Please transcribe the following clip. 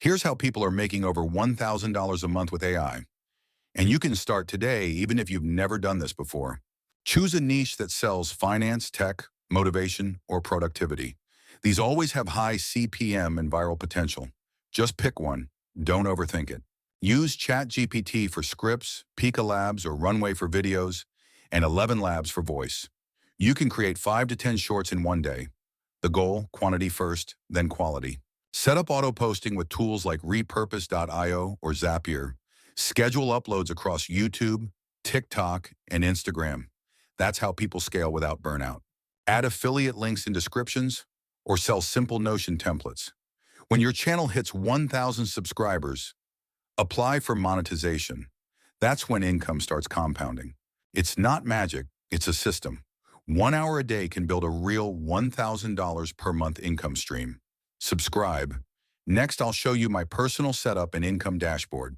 Here's how people are making over $1,000 a month with AI. And you can start today even if you've never done this before. Choose a niche that sells finance, tech, motivation, or productivity. These always have high CPM and viral potential. Just pick one. Don't overthink it. Use ChatGPT for scripts, Pika Labs or Runway for videos, and 11 Labs for voice. You can create 5 to 10 shorts in one day. The goal, quantity first, then quality. Set up auto posting with tools like repurpose.io or Zapier. Schedule uploads across YouTube, TikTok, and Instagram. That's how people scale without burnout. Add affiliate links in descriptions or sell simple Notion templates. When your channel hits 1,000 subscribers, apply for monetization. That's when income starts compounding. It's not magic, it's a system. 1 hour a day can build a real $1,000 per month income stream. Subscribe. Next, I'll show you my personal setup and income dashboard.